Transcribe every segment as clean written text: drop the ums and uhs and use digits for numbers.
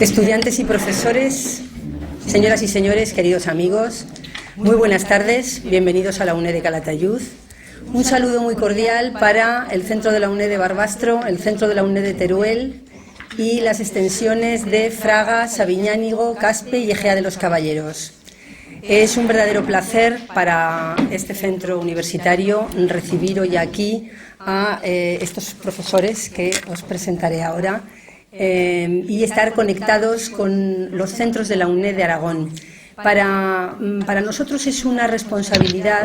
Estudiantes y profesores, señoras y señores, queridos amigos, muy buenas tardes, bienvenidos a la UNED de Calatayud. Un saludo muy cordial para el centro de la UNED de Barbastro, el centro de la UNED de Teruel y las extensiones de Fraga, Sabiñánigo, Caspe y Ejea de los Caballeros. Es un verdadero placer para este centro universitario recibir hoy aquí a estos profesores que os presentaré ahora y estar conectados con los centros de la UNED de Aragón. Para nosotros es una responsabilidad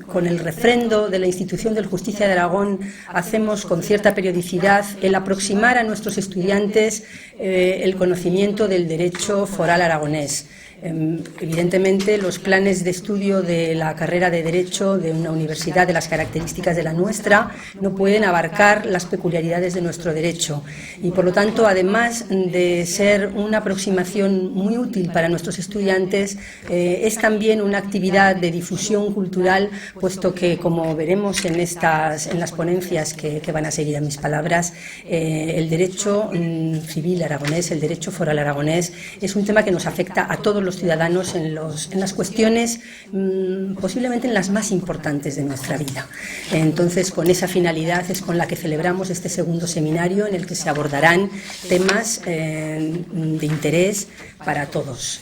con el refrendo de la institución del Justicia de Aragón hacemos con cierta periodicidad el aproximar a nuestros estudiantes el conocimiento del derecho foral aragonés. Evidentemente, los planes de estudio de la carrera de Derecho de una universidad de las características de la nuestra no pueden abarcar las peculiaridades de nuestro derecho y, por lo tanto, además de ser una aproximación muy útil para nuestros estudiantes, es también una actividad de difusión cultural, puesto que, como veremos en las ponencias que van a seguir a mis palabras, el derecho civil aragonés, el derecho foral aragonés, es un tema que nos afecta a todos los ciudadanos en las cuestiones posiblemente en las más importantes de nuestra vida. Entonces, con esa finalidad es con la que celebramos este segundo seminario en el que se abordarán temas de interés para todos.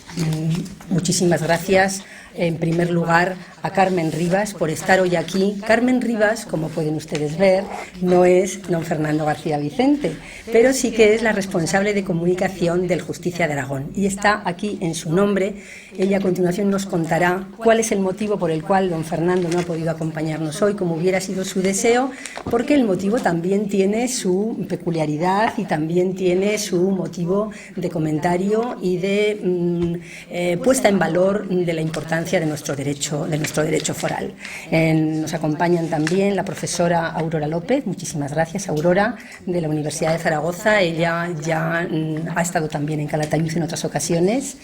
Muchísimas gracias. En primer lugar, a Carmen Rivas por estar hoy aquí. Carmen Rivas, como pueden ustedes ver, no es don Fernando García Vicente, pero sí que es la responsable de comunicación del Justicia de Aragón y está aquí en su nombre. Ella a continuación nos contará cuál es el motivo por el cual don Fernando no ha podido acompañarnos hoy, como hubiera sido su deseo, porque el motivo también tiene su peculiaridad y también tiene su motivo de comentario y de puesta en valor de la importancia de nuestro derecho foral. Nos acompañan también la profesora Aurora López. Muchísimas gracias, Aurora, de la Universidad de Zaragoza. Ella ya ha estado también en Calatayud en otras ocasiones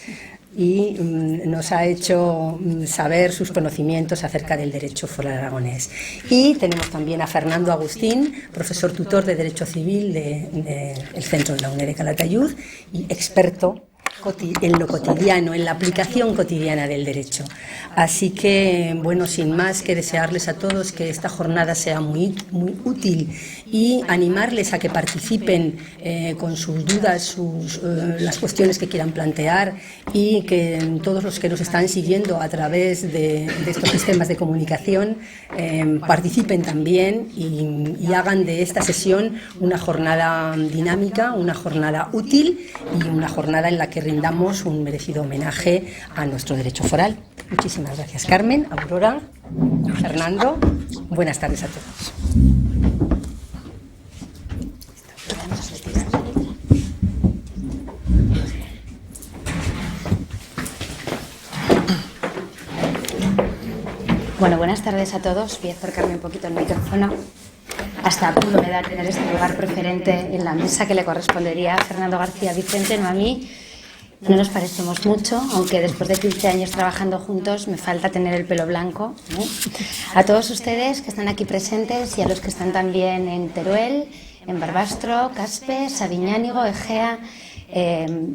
y nos ha hecho saber sus conocimientos acerca del derecho foral aragonés. Y tenemos también a Fernando Agustín, profesor tutor de Derecho Civil del Centro de la UNED de Calatayud y experto en lo cotidiano, en la aplicación cotidiana del derecho. Así que, bueno, sin más que desearles a todos que esta jornada sea muy útil y animarles a que participen con sus dudas, las cuestiones que quieran plantear y que todos los que nos están siguiendo a través de estos sistemas de comunicación participen también y hagan de esta sesión una jornada dinámica, una jornada útil y una jornada en la que rindamos un merecido homenaje a nuestro derecho foral. Muchísimas gracias, Carmen, Aurora, Fernando. Buenas tardes a todos. Bueno, buenas tardes a todos. Voy a acercarme un poquito el micrófono. Hasta a punto me da tener este lugar preferente en la mesa que le correspondería a Fernando García Vicente, no a mí. No nos parecemos mucho, aunque después de 15 años trabajando juntos me falta tener el pelo blanco, ¿no? A todos ustedes que están aquí presentes y a los que están también en Teruel, en Barbastro, Caspe, Sabiñánigo, Ejea,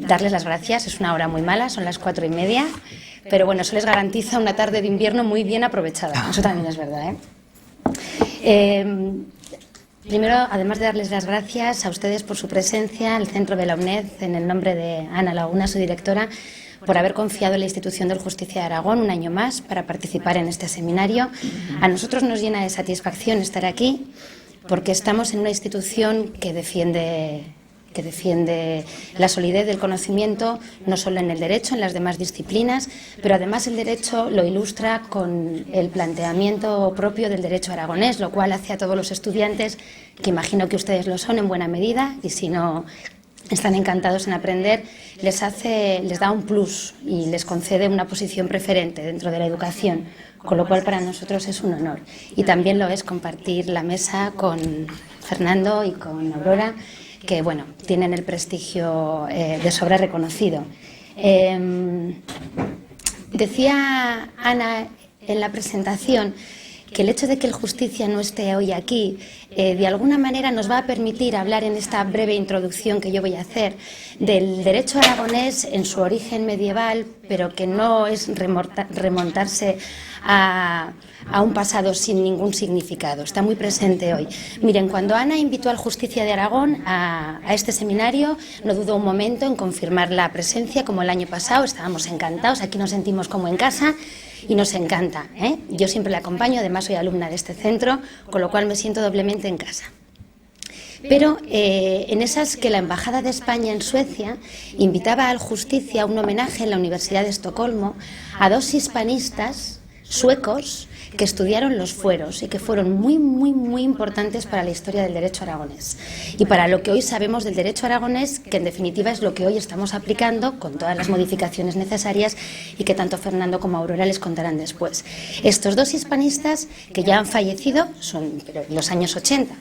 darles las gracias. Es una hora muy mala, son las 4:30, pero bueno, eso les garantiza una tarde de invierno muy bien aprovechada. Eso también es verdad, Primero, además de darles las gracias a ustedes por su presencia, al Centro de la UNED, en el nombre de Ana Laguna, su directora, por haber confiado en la institución del Justicia de Aragón un año más para participar en este seminario. A nosotros nos llena de satisfacción estar aquí porque estamos en una institución que defiende la solidez del conocimiento, no solo en el derecho, en las demás disciplinas, pero además el derecho lo ilustra con el planteamiento propio del derecho aragonés, lo cual hace a todos los estudiantes, que imagino que ustedes lo son en buena medida, y si no están encantados en aprender, les da un plus y les concede una posición preferente dentro de la educación, con lo cual para nosotros es un honor. Y también lo es compartir la mesa con Fernando y con Aurora, que bueno, tienen el prestigio de sobra reconocido. Decía Ana en la presentación que el hecho de que el Justicia no esté hoy aquí, de alguna manera nos va a permitir hablar en esta breve introducción que yo voy a hacer del derecho aragonés en su origen medieval, pero que no es remontarse a un pasado sin ningún significado. Está muy presente hoy. Miren, cuando Ana invitó al Justicia de Aragón a este seminario, no dudó un momento en confirmar la presencia, como el año pasado. Estábamos encantados, aquí nos sentimos como en casa y nos encanta, ¿eh? Yo siempre la acompaño, además soy alumna de este centro, con lo cual me siento doblemente en casa. Pero en esas que la Embajada de España en Suecia invitaba al Justicia a un homenaje en la Universidad de Estocolmo a 2 hispanistas suecos que estudiaron los fueros y que fueron muy importantes para la historia del derecho aragonés y para lo que hoy sabemos del derecho aragonés, que en definitiva es lo que hoy estamos aplicando con todas las modificaciones necesarias y que tanto Fernando como Aurora les contarán después. Estos 2 hispanistas, que ya han fallecido, son pero en los años 80,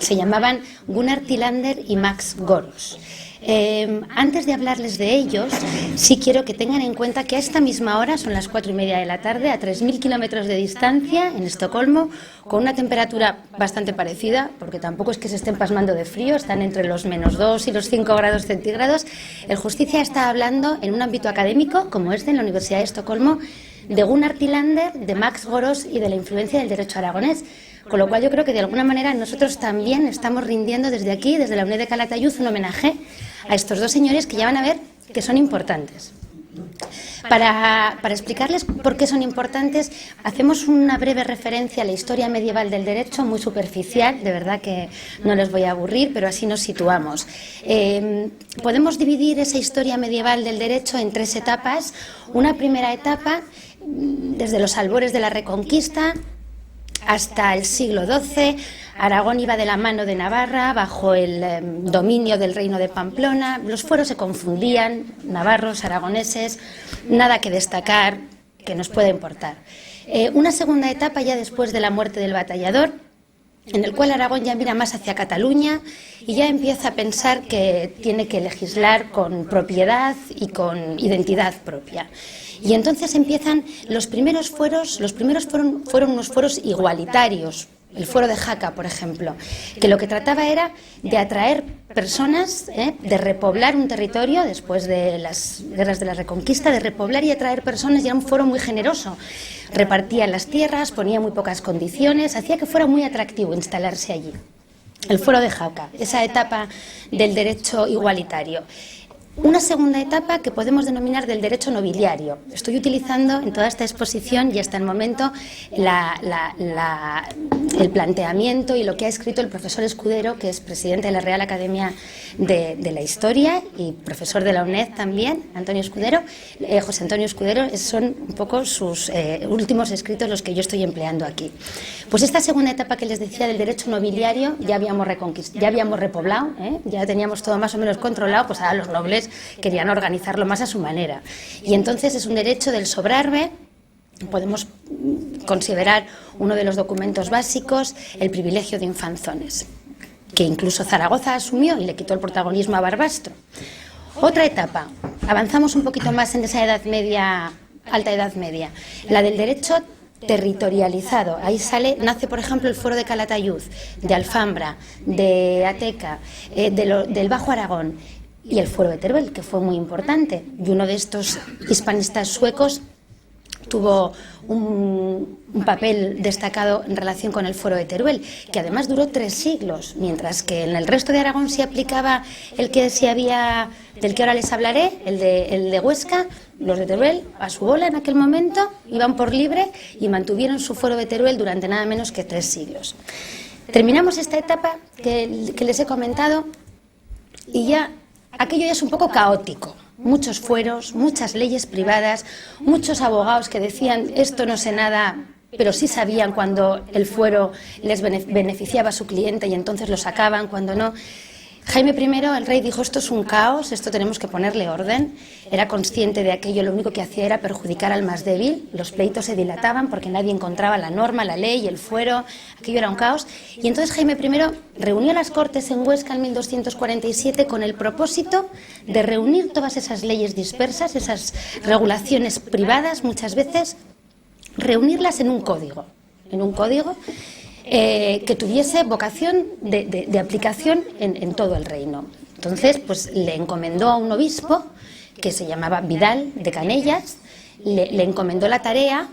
se llamaban Gunnar Thilander y Max Goros. Antes de hablarles de ellos, sí quiero que tengan en cuenta que a esta misma hora, son las 4:30 de la tarde, a 3.000 kilómetros de distancia, en Estocolmo, con una temperatura bastante parecida, porque tampoco es que se estén pasmando de frío, están entre los -2 y los 5 grados centígrados, el Justicia está hablando en un ámbito académico, como este, en la Universidad de Estocolmo, de Gunnar Thilander, de Max Goros y de la influencia del derecho aragonés. Con lo cual yo creo que de alguna manera nosotros también estamos rindiendo desde aquí, desde la UNED de Calatayud, un homenaje a estos 2 señores que ya van a ver que son importantes. Para explicarles por qué son importantes, hacemos una breve referencia a la historia medieval del derecho, muy superficial, de verdad que no les voy a aburrir, pero así nos situamos. Podemos dividir esa historia medieval del derecho en 3 etapas. Una primera etapa, desde los albores de la Reconquista hasta el siglo XII, Aragón iba de la mano de Navarra, bajo el dominio del reino de Pamplona, los fueros se confundían, navarros, aragoneses, nada que destacar que nos pueda importar. Una segunda etapa ya después de la muerte del batallador, en el cual Aragón ya mira más hacia Cataluña y ya empieza a pensar que tiene que legislar con propiedad y con identidad propia. Y entonces empiezan los primeros fueros fueron unos fueros igualitarios. El fuero de Jaca, por ejemplo, que lo que trataba era de atraer personas, de repoblar un territorio después de las guerras de la Reconquista, de repoblar y atraer personas, y era un fuero muy generoso. Repartía las tierras, ponía muy pocas condiciones, hacía que fuera muy atractivo instalarse allí. El fuero de Jaca, esa etapa del derecho igualitario. Una segunda etapa que podemos denominar del derecho nobiliario. Estoy utilizando en toda esta exposición y hasta el momento el planteamiento y lo que ha escrito el profesor Escudero, que es presidente de la Real Academia de la Historia y profesor de la UNED también, Antonio Escudero, José Antonio Escudero, son un poco sus últimos escritos los que yo estoy empleando aquí. Pues esta segunda etapa que les decía del derecho nobiliario ya habíamos repoblado, ya teníamos todo más o menos controlado, pues ahora los nobles querían organizarlo más a su manera. Y entonces es un derecho del sobrarbe. Podemos considerar uno de los documentos básicos el privilegio de infanzones, que incluso Zaragoza asumió y le quitó el protagonismo a Barbastro. Otra etapa, avanzamos un poquito más en esa Edad Media, Alta Edad Media, la del derecho territorializado. Ahí nace, por ejemplo, el fuero de Calatayud, de Alfambra, de Ateca, del Bajo Aragón, y el fuero de Teruel, que fue muy importante. Y uno de estos hispanistas suecos tuvo un papel destacado en relación con el fuero de Teruel, que además duró 3 siglos, mientras que en el resto de Aragón se aplicaba del que ahora les hablaré, el de Huesca. Los de Teruel, a su bola en aquel momento, iban por libre y mantuvieron su fuero de Teruel durante nada menos que 3 siglos. Terminamos esta etapa que les he comentado y ya aquello ya es un poco caótico. Muchos fueros, muchas leyes privadas, muchos abogados que decían esto no sé nada, pero sí sabían cuando el fuero les beneficiaba a su cliente y entonces lo sacaban, cuando no. Jaime I, el rey, dijo esto es un caos, esto tenemos que ponerle orden. Era consciente de aquello, lo único que hacía era perjudicar al más débil. Los pleitos se dilataban porque nadie encontraba la norma, la ley, el fuero, aquello era un caos. Y entonces Jaime I reunió las Cortes en Huesca en 1247 con el propósito de reunir todas esas leyes dispersas, esas regulaciones privadas muchas veces, reunirlas en un código en un código que tuviese vocación de aplicación en todo el reino. Entonces, pues le encomendó a un obispo que se llamaba Vidal de Canellas, le encomendó la tarea,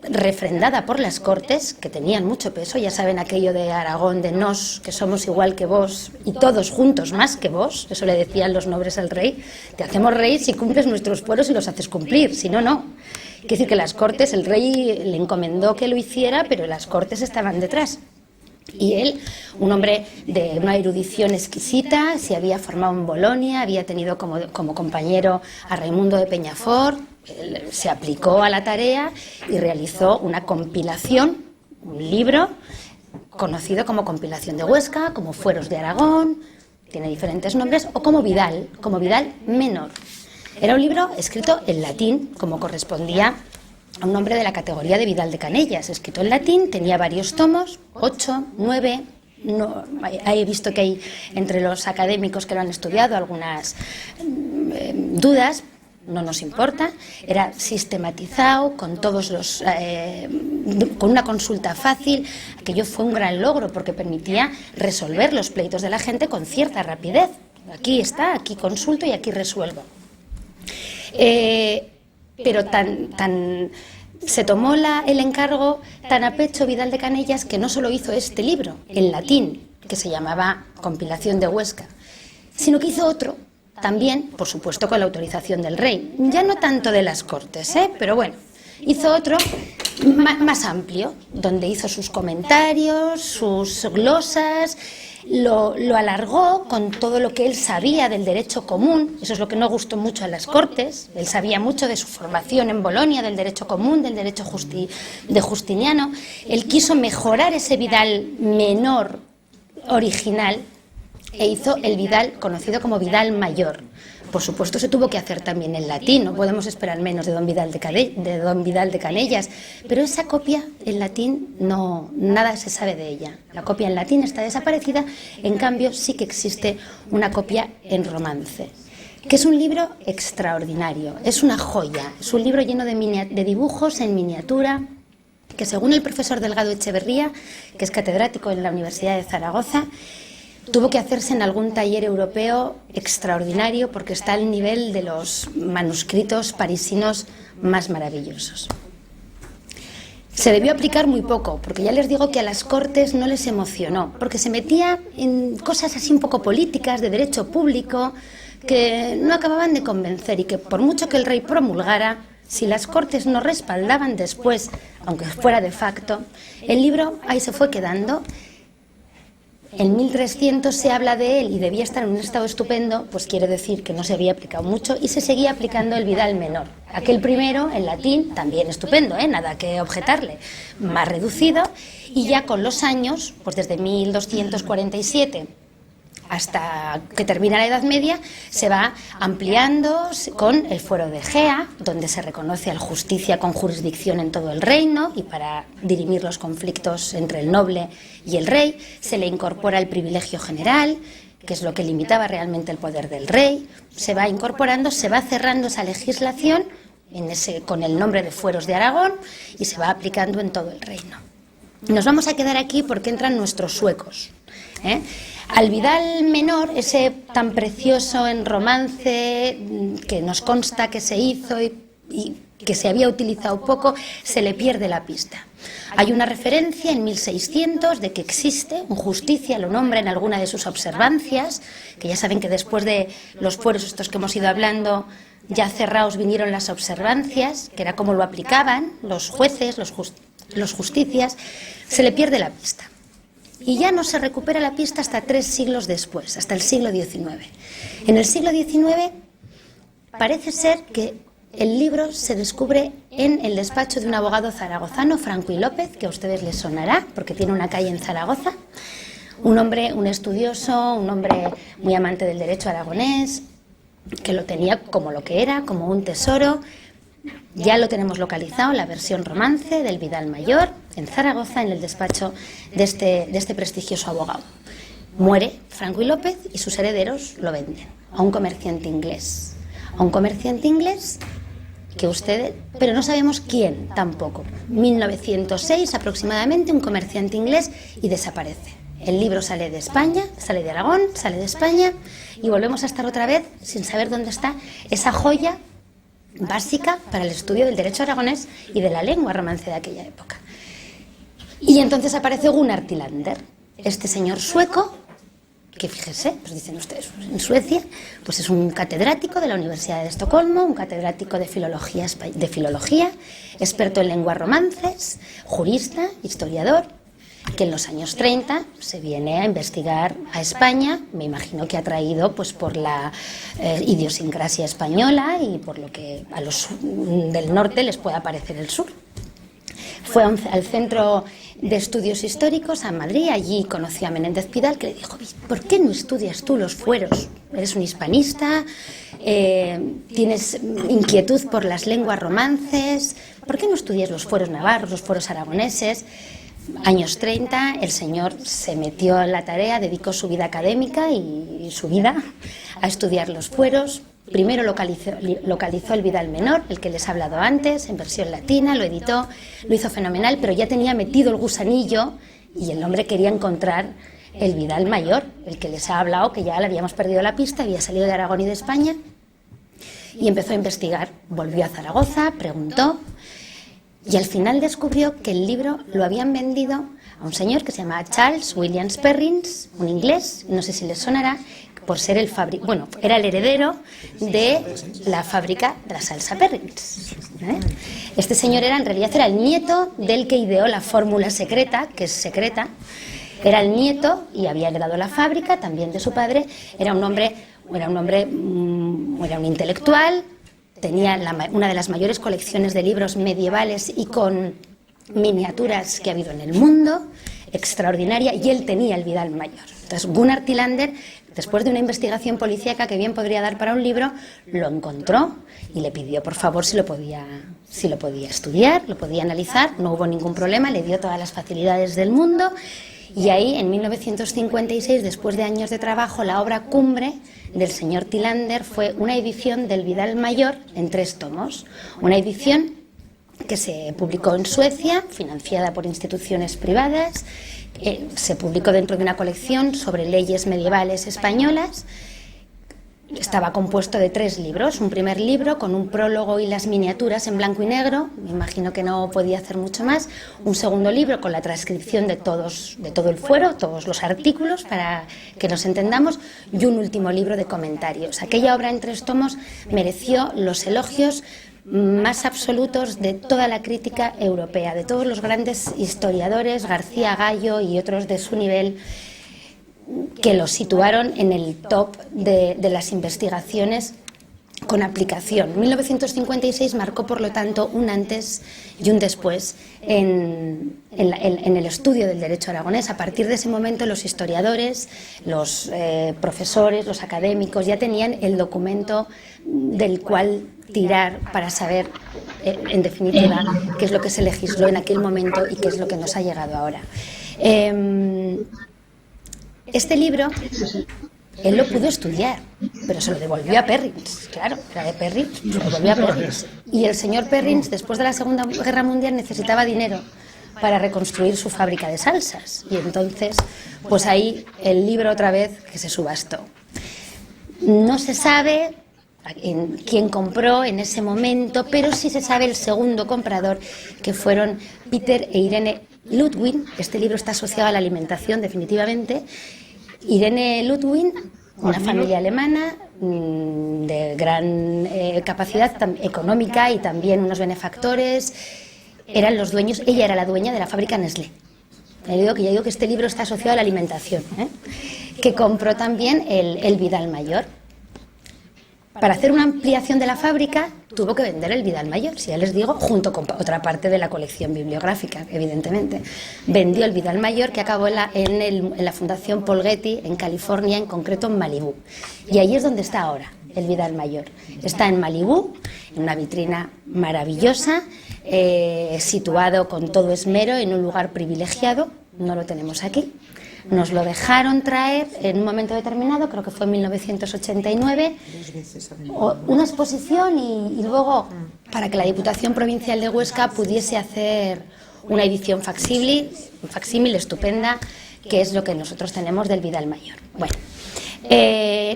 refrendada por las Cortes, que tenían mucho peso. Ya saben aquello de Aragón, de nos, que somos igual que vos y todos juntos más que vos. Eso le decían los nobles al rey: te hacemos rey si cumples nuestros fueros y los haces cumplir, si no, no. Quiere decir que las Cortes, el rey le encomendó que lo hiciera, pero las Cortes estaban detrás. Y él, un hombre de una erudición exquisita, se había formado en Bolonia, había tenido como compañero a Raimundo de Peñafort. Él se aplicó a la tarea y realizó una compilación, un libro conocido como Compilación de Huesca, como Fueros de Aragón, tiene diferentes nombres, o como Vidal Menor. Era un libro escrito en latín, como correspondía a un hombre de la categoría de Vidal de Canellas, escrito en latín, tenía varios tomos, 8, 9... No, he visto que hay entre los académicos que lo han estudiado algunas dudas. No nos importa, era sistematizado con todos los con una consulta fácil. Aquello fue un gran logro porque permitía resolver los pleitos de la gente con cierta rapidez. Aquí está, aquí consulto y aquí resuelvo. Pero se tomó el encargo tan a pecho Vidal de Canellas que no solo hizo este libro en latín, que se llamaba Compilación de Huesca, sino que hizo otro también, por supuesto, con la autorización del rey. Ya no tanto de las Cortes, pero bueno, hizo otro más amplio, donde hizo sus comentarios, sus glosas, lo alargó con todo lo que él sabía del derecho común. Eso es lo que no gustó mucho a las Cortes. Él sabía mucho de su formación en Bolonia, del derecho común, del derecho de Justiniano. Él quiso mejorar ese Vidal Menor original e hizo el Vidal conocido como Vidal Mayor. Por supuesto, se tuvo que hacer también en latín, no podemos esperar menos de don Vidal de Canellas, pero esa copia en latín nada se sabe de ella. La copia en latín está desaparecida, en cambio sí que existe una copia en romance, que es un libro extraordinario, es una joya, es un libro lleno de dibujos en miniatura, que según el profesor Delgado Echeverría, que es catedrático en la Universidad de Zaragoza, tuvo que hacerse en algún taller europeo extraordinario porque está al nivel de los manuscritos parisinos más maravillosos. Se debió aplicar muy poco, porque ya les digo que a las Cortes no les emocionó, porque se metía en cosas así un poco políticas, de derecho público, que no acababan de convencer y que por mucho que el rey promulgara, si las Cortes no respaldaban después, aunque fuera de facto, el libro ahí se fue quedando. En 1300 se habla de él y debía estar en un estado estupendo, pues quiere decir que no se había aplicado mucho y se seguía aplicando el Vidal Menor. Aquel primero, en latín, también estupendo, nada que objetarle, más reducido, y ya con los años, pues desde 1247 hasta que termina la Edad Media, se va ampliando con el Fuero de Gea, donde se reconoce al justicia con jurisdicción en todo el reino y para dirimir los conflictos entre el noble y el rey, se le incorpora el privilegio general, que es lo que limitaba realmente el poder del rey, se va incorporando, se va cerrando esa legislación con el nombre de Fueros de Aragón y se va aplicando en todo el reino. Nos vamos a quedar aquí porque entran nuestros suecos. Al Vidal Menor, ese tan precioso en romance que nos consta que se hizo y que se había utilizado poco, se le pierde la pista. Hay una referencia en 1600 de que existe, un justicia lo nombra en alguna de sus observancias, que ya saben que después de los fueros estos que hemos ido hablando, ya cerrados vinieron las observancias, que era como lo aplicaban los jueces, los justicias, se le pierde la pista. Y ya no se recupera la pista hasta 3 siglos después, hasta el siglo XIX. En el siglo XIX parece ser que el libro se descubre en el despacho de un abogado zaragozano, Franco y López, que a ustedes les sonará porque tiene una calle en Zaragoza. Un hombre, un estudioso, un hombre muy amante del derecho aragonés, que lo tenía como lo que era, como un tesoro. Ya lo tenemos localizado, la versión romance del Vidal Mayor, en Zaragoza, en el despacho de este prestigioso abogado. Muere Franco y López y sus herederos lo venden a un comerciante inglés. A un comerciante inglés que ustedes, pero no sabemos quién tampoco. 1906 aproximadamente, un comerciante inglés, y desaparece. El libro sale de España, sale de Aragón, sale de España, y volvemos a estar otra vez sin saber dónde está esa joya básica para el estudio del derecho aragonés y de la lengua romance de aquella época. Y entonces aparece Gunnar Thilander, este señor sueco, que fíjense, pues dicen ustedes, en Suecia, pues es un catedrático de la Universidad de Estocolmo, un catedrático de filología, experto en lenguas romances, jurista, historiador, que en los años 30 se viene a investigar a España, me imagino que atraído pues por la idiosincrasia española y por lo que a los del norte les pueda parecer el sur. Fue al Centro de Estudios Históricos a Madrid, allí conoció a Menéndez Pidal, que le dijo: ¿por qué no estudias tú los fueros? Eres un hispanista, tienes inquietud por las lenguas romances, ¿por qué no estudias los fueros navarros, los fueros aragoneses? Años 30, el señor se metió en la tarea, dedicó su vida académica y su vida a estudiar los fueros. Primero localizó el Vidal Menor, el que les he hablado antes, en versión latina, lo editó, lo hizo fenomenal, pero ya tenía metido el gusanillo y el hombre quería encontrar el Vidal Mayor, el que les ha hablado, que ya le habíamos perdido la pista, había salido de Aragón y de España, y empezó a investigar. Volvió a Zaragoza, preguntó, y al final descubrió que el libro lo habían vendido a un señor que se llamaba Charles Williams Perrins, un inglés, no sé si les sonará, por ser era el heredero de la fábrica de la salsa Perrins. Este señor en realidad era el nieto del que ideó la fórmula secreta, que es secreta. Era el nieto y había heredado la fábrica también de su padre. Era un intelectual, tenía una de las mayores colecciones de libros medievales y con miniaturas que ha habido en el mundo, extraordinaria, y él tenía el Vidal Mayor. Entonces Gunnar Thilander, después de una investigación policíaca que bien podría dar para un libro, lo encontró y le pidió por favor si lo podía estudiar, lo podía analizar. No hubo ningún problema, le dio todas las facilidades del mundo, y ahí en 1956, después de años de trabajo, la obra cumbre del señor Thilander fue una edición del Vidal Mayor en 3 tomos, una edición que se publicó en Suecia, financiada por instituciones privadas. Se publicó dentro de una colección sobre leyes medievales españolas. Estaba compuesto de 3 libros, un primer libro con un prólogo y las miniaturas en blanco y negro, me imagino que no podía hacer mucho más, un segundo libro con la transcripción de todo el fuero, todos los artículos para que nos entendamos, y un último libro de comentarios. Aquella obra en 3 tomos mereció los elogios más absolutos de toda la crítica europea, de todos los grandes historiadores, García Gallo y otros de su nivel, que lo situaron en el top de las investigaciones con aplicación. 1956 marcó, por lo tanto, un antes y un después en el estudio del derecho aragonés. A partir de ese momento, los historiadores, los profesores, los académicos ya tenían el documento del cual tirar para saber, en definitiva, qué es lo que se legisló en aquel momento y qué es lo que nos ha llegado ahora. Este libro, él lo pudo estudiar, pero se lo devolvió a Perrins, claro, era de Perrins, se lo devolvió a Perrins. Y el señor Perrins, después de la Segunda Guerra Mundial, necesitaba dinero para reconstruir su fábrica de salsas. Y entonces, pues ahí el libro otra vez que se subastó. No se sabe quién compró en ese momento, pero sí se sabe el segundo comprador, que fueron Peter e Irene Ludwig. Este libro está asociado a la alimentación, definitivamente. Irene Ludwig, una familia alemana de gran capacidad económica y también unos benefactores, eran los dueños. Ella era la dueña de la fábrica Nestlé. Ya digo que este libro está asociado a la alimentación, que compró también el Vidal Mayor. Para hacer una ampliación de la fábrica tuvo que vender el Vidal Mayor, si ya les digo, junto con otra parte de la colección bibliográfica, evidentemente. Vendió el Vidal Mayor, que acabó en la Fundación Paul Getty, en California, en concreto en Malibú. Y ahí es donde está ahora el Vidal Mayor. Está en Malibú, en una vitrina maravillosa, situado con todo esmero en un lugar privilegiado, no lo tenemos aquí. nos lo dejaron traer en un momento determinado, creo que fue en 1989, una exposición y luego para que la Diputación Provincial de Huesca pudiese hacer una edición facsímil estupenda, que es lo que nosotros tenemos del Vidal Mayor. Bueno,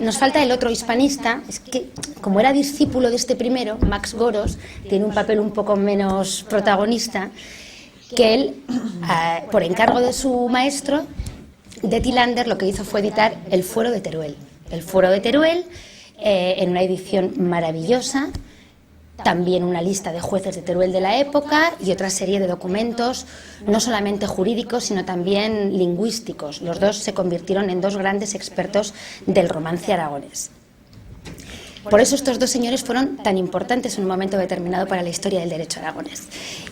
nos falta el otro hispanista, es que como era discípulo de este primero, Max Goros, tiene un papel un poco menos protagonista, que él, por encargo de su maestro, de Tilander, lo que hizo fue editar El Fuero de Teruel. El Fuero de Teruel, en una edición maravillosa, también una lista de jueces de Teruel de la época y otra serie de documentos, no solamente jurídicos, sino también lingüísticos. Los dos se convirtieron en dos grandes expertos del romance aragonés. Por eso estos dos señores fueron tan importantes en un momento determinado para la historia del derecho aragonés.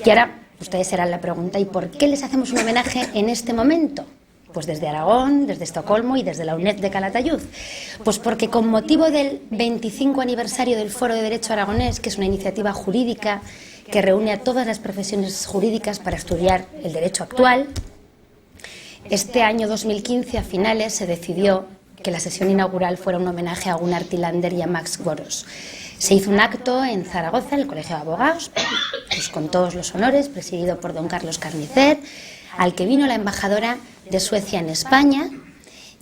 Y ahora ustedes serán la pregunta, ¿y por qué les hacemos un homenaje en este momento? Pues desde Aragón, desde Estocolmo y desde la UNED de Calatayud. Pues porque con motivo del 25 aniversario del Foro de Derecho Aragonés, que es una iniciativa jurídica que reúne a todas las profesiones jurídicas para estudiar el derecho actual, este año 2015, a finales, se decidió que la sesión inaugural fuera un homenaje a Gunnar Tilander y a Max Goros. Se hizo un acto en Zaragoza, en el Colegio de Abogados, pues con todos los honores, presidido por don Carlos Carnicet, al que vino la embajadora de Suecia en España,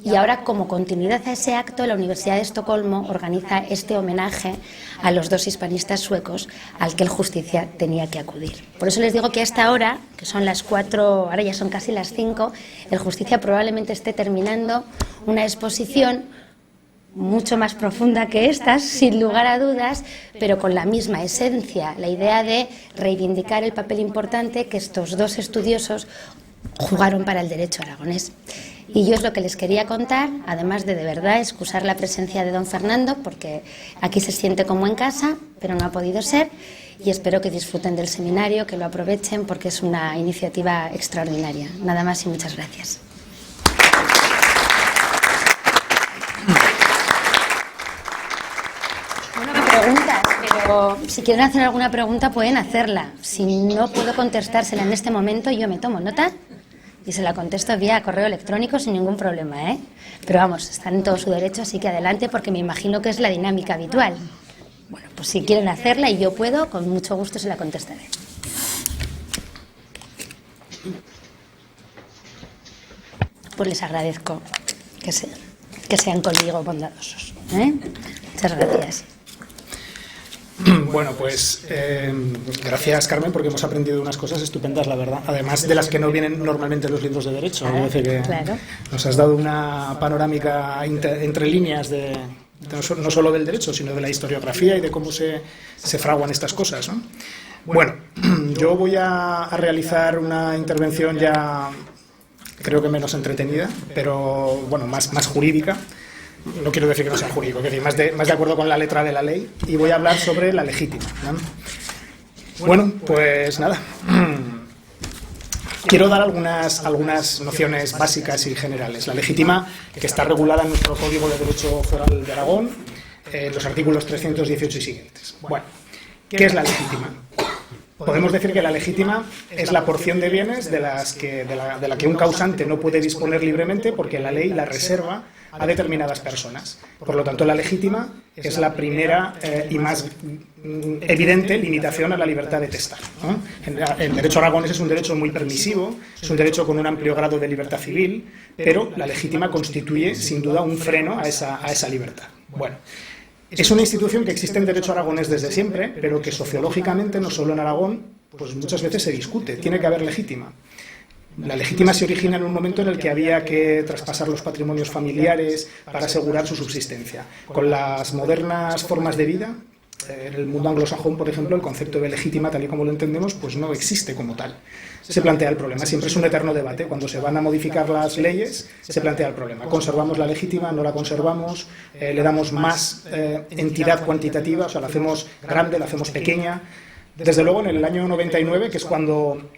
y ahora, como continuidad a ese acto, la Universidad de Estocolmo organiza este homenaje a los dos hispanistas suecos al que el Justicia tenía que acudir. Por eso les digo que a esta hora, que son las 4, ahora ya son casi las 5, el Justicia probablemente esté terminando una exposición mucho más profunda que estas, sin lugar a dudas, pero con la misma esencia, la idea de reivindicar el papel importante que estos dos estudiosos jugaron para el derecho aragonés. Y yo es lo que les quería contar, además de verdad excusar la presencia de don Fernando, porque aquí se siente como en casa, pero no ha podido ser, y espero que disfruten del seminario, que lo aprovechen, porque es una iniciativa extraordinaria. Nada más y muchas gracias. Preguntas, pero si quieren hacer alguna pregunta pueden hacerla. Si no puedo contestársela en este momento, yo me tomo nota y se la contesto vía correo electrónico sin ningún problema, ¿eh? Pero vamos, están en todo su derecho, así que adelante, porque me imagino que es la dinámica habitual. Bueno, pues si quieren hacerla y yo puedo, con mucho gusto se la contestaré. Pues les agradezco que sean conmigo bondadosos, ¿eh? Muchas gracias. Bueno, pues gracias, Carmen, porque hemos aprendido unas cosas estupendas, la verdad. Además de las que no vienen normalmente en los libros de derecho. Claro, que claro. Nos has dado una panorámica entre líneas de no solo del derecho, sino de la historiografía y de cómo se fraguan estas cosas, ¿no? Bueno, yo voy a realizar una intervención ya, creo que menos entretenida, pero bueno, más jurídica. No quiero decir que no sea jurídico, quiero decir más de acuerdo con la letra de la ley, y voy a hablar sobre la legítima, ¿no? Bueno, pues nada. Quiero dar algunas nociones básicas y generales. La legítima, que está regulada en nuestro Código de Derecho Foral de Aragón, los artículos 318 y siguientes. Bueno, ¿qué es la legítima? Podemos decir que la legítima es la porción de bienes de la que un causante no puede disponer libremente porque la ley la reserva a determinadas personas. Por lo tanto, la legítima es la primera y más evidente limitación a la libertad de testar, ¿no? El derecho aragonés es un derecho muy permisivo, es un derecho con un amplio grado de libertad civil, pero la legítima constituye, sin duda, un freno a esa libertad. Bueno, es una institución que existe en derecho aragonés desde siempre, pero que sociológicamente, no solo en Aragón, pues muchas veces se discute. Tiene que haber legítima. La legítima se origina en un momento en el que había que traspasar los patrimonios familiares para asegurar su subsistencia. Con las modernas formas de vida, en el mundo anglosajón, por ejemplo, el concepto de legítima, tal y como lo entendemos, pues no existe como tal. Se plantea el problema. Siempre es un eterno debate. Cuando se van a modificar las leyes, se plantea el problema. ¿Conservamos la legítima? ¿No la conservamos? ¿Le damos más entidad cuantitativa? O sea, ¿la hacemos grande? ¿La hacemos pequeña? Desde luego, en el año 99, que es cuando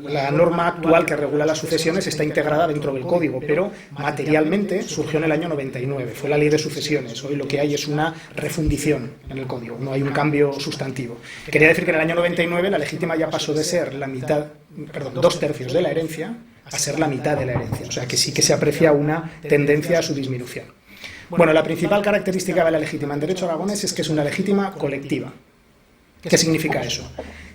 la norma actual que regula las sucesiones está integrada dentro del Código, pero materialmente surgió en el año 99, fue la Ley de Sucesiones. Hoy lo que hay es una refundición en el Código, no hay un cambio sustantivo. Quería decir que en el año 99 la legítima ya pasó de ser 2/3 de la herencia a ser la mitad de la herencia. O sea que sí que se aprecia una tendencia a su disminución. Bueno, la principal característica de la legítima en derecho aragonés es que es una legítima colectiva. ¿Qué significa eso?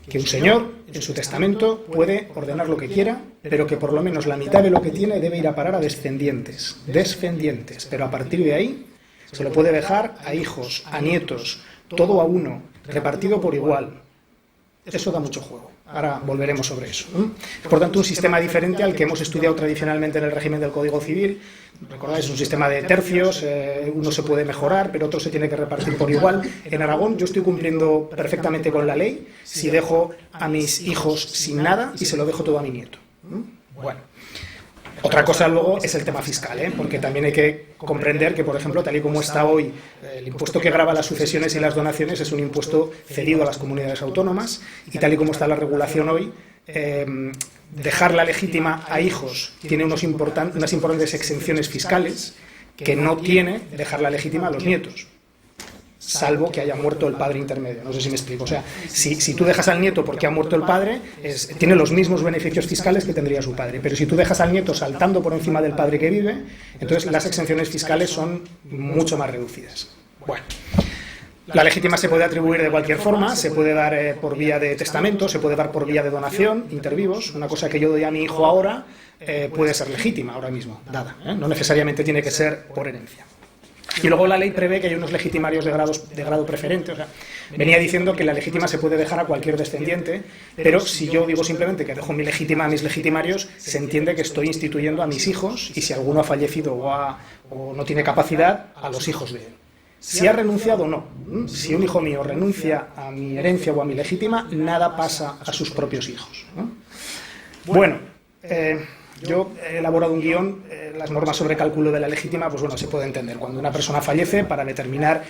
Que un señor, en su testamento, puede ordenar lo que quiera, pero que por lo menos la mitad de lo que tiene debe ir a parar a descendientes. Descendientes. Pero a partir de ahí se lo puede dejar a hijos, a nietos, todo a uno, repartido por igual. Eso da mucho juego. Ahora volveremos sobre eso. Por tanto, un sistema diferente al que hemos estudiado tradicionalmente en el régimen del Código Civil. Recordáis, es un sistema de tercios, uno se puede mejorar, pero otro se tiene que repartir por igual. En Aragón yo estoy cumpliendo perfectamente con la ley si dejo a mis hijos sin nada y se lo dejo todo a mi nieto. Bueno. Otra cosa luego es el tema fiscal, porque también hay que comprender que, por ejemplo, tal y como está hoy, el impuesto que grava las sucesiones y las donaciones es un impuesto cedido a las comunidades autónomas, y tal y como está la regulación hoy, dejar la legítima a hijos tiene unas importantes exenciones fiscales que no tiene dejar la legítima a los nietos, salvo que haya muerto el padre intermedio. No sé si me explico. O sea, si tú dejas al nieto porque ha muerto el padre, tiene los mismos beneficios fiscales que tendría su padre. Pero si tú dejas al nieto saltando por encima del padre que vive, entonces las exenciones fiscales son mucho más reducidas. Bueno, la legítima se puede atribuir de cualquier forma, se puede dar por vía de testamento, se puede dar por vía de donación, inter vivos. Una cosa que yo doy a mi hijo ahora puede ser legítima ahora mismo, dada. No necesariamente tiene que ser por herencia. Y luego la ley prevé que hay unos legitimarios de grado preferente. O sea, venía diciendo que la legítima se puede dejar a cualquier descendiente, pero si yo digo simplemente que dejo mi legítima a mis legitimarios, se entiende que estoy instituyendo a mis hijos, y si alguno ha fallecido o no tiene capacidad, a los hijos de él. Si ha renunciado o no. Si un hijo mío renuncia a mi herencia o a mi legítima, nada pasa a sus propios hijos. Bueno, yo he elaborado un guión, las normas sobre cálculo de la legítima, pues bueno, se puede entender. Cuando una persona fallece, para determinar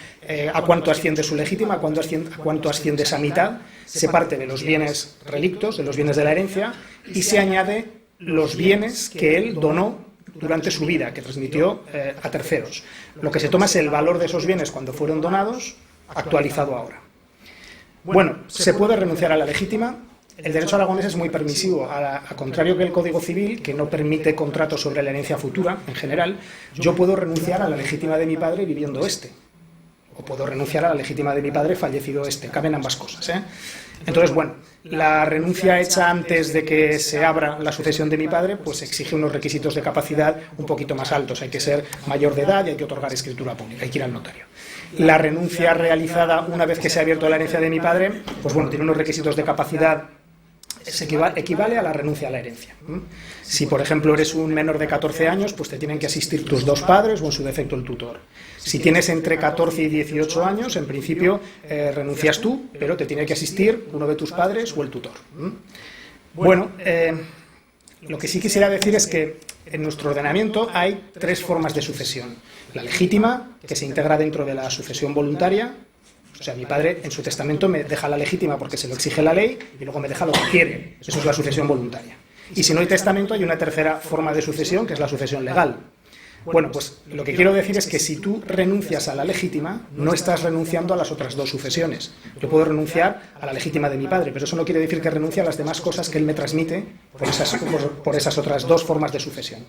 a cuánto asciende su legítima, a cuánto asciende esa mitad, se parte de los bienes relictos, de los bienes de la herencia, y se añade los bienes que él donó durante su vida, que transmitió a terceros. Lo que se toma es el valor de esos bienes cuando fueron donados, actualizado ahora. Bueno, se puede renunciar a la legítima. El derecho aragonés es muy permisivo, a contrario que el Código Civil, que no permite contratos sobre la herencia futura, en general. Yo puedo renunciar a la legítima de mi padre viviendo o puedo renunciar a la legítima de mi padre fallecido caben ambas cosas. Entonces, bueno, la renuncia hecha antes de que se abra la sucesión de mi padre, pues exige unos requisitos de capacidad un poquito más altos. Hay que ser mayor de edad y hay que otorgar escritura pública, hay que ir al notario. La renuncia realizada una vez que se ha abierto la herencia de mi padre, pues bueno, tiene unos requisitos de capacidad, equivale a la renuncia a la herencia. Si, por ejemplo, eres un menor de 14 años, pues te tienen que asistir tus dos padres o, en su defecto, el tutor. Si tienes entre 14 y 18 años, en principio renuncias tú, pero te tiene que asistir uno de tus padres o el tutor. Bueno, lo que sí quisiera decir es que en nuestro ordenamiento hay tres formas de sucesión. La legítima, que se integra dentro de la sucesión voluntaria. O sea, mi padre en su testamento me deja la legítima porque se lo exige la ley y luego me deja lo que quiere. Eso es la sucesión voluntaria. Y si no hay testamento, hay una tercera forma de sucesión, que es la sucesión legal. Bueno, pues lo que quiero decir es que si tú renuncias a la legítima, no estás renunciando a las otras dos sucesiones. Yo puedo renunciar a la legítima de mi padre, pero eso no quiere decir que renuncie a las demás cosas que él me transmite por esas otras dos formas de sucesión.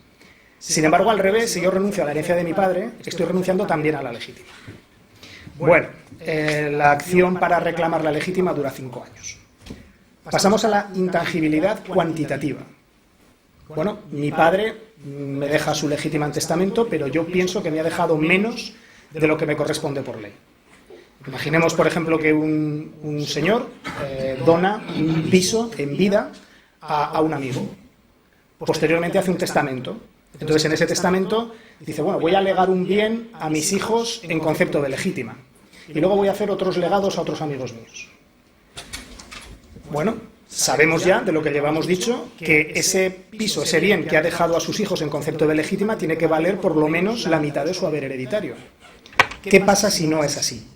Sin embargo, al revés, si yo renuncio a la herencia de mi padre, estoy renunciando también a la legítima. Bueno, la acción para reclamar la legítima dura 5 años. Pasamos a la intangibilidad cuantitativa. Bueno, mi padre me deja su legítima en testamento, pero yo pienso que me ha dejado menos de lo que me corresponde por ley. Imaginemos, por ejemplo, que un señor dona un piso en vida a un amigo. Posteriormente hace un testamento. Entonces, en ese testamento dice, bueno, voy a legar un bien a mis hijos en concepto de legítima. Y luego voy a hacer otros legados a otros amigos míos. Bueno, sabemos ya, de lo que llevamos dicho, que ese piso, ese bien que ha dejado a sus hijos en concepto de legítima, tiene que valer por lo menos la mitad de su haber hereditario. ¿Qué pasa si no es así?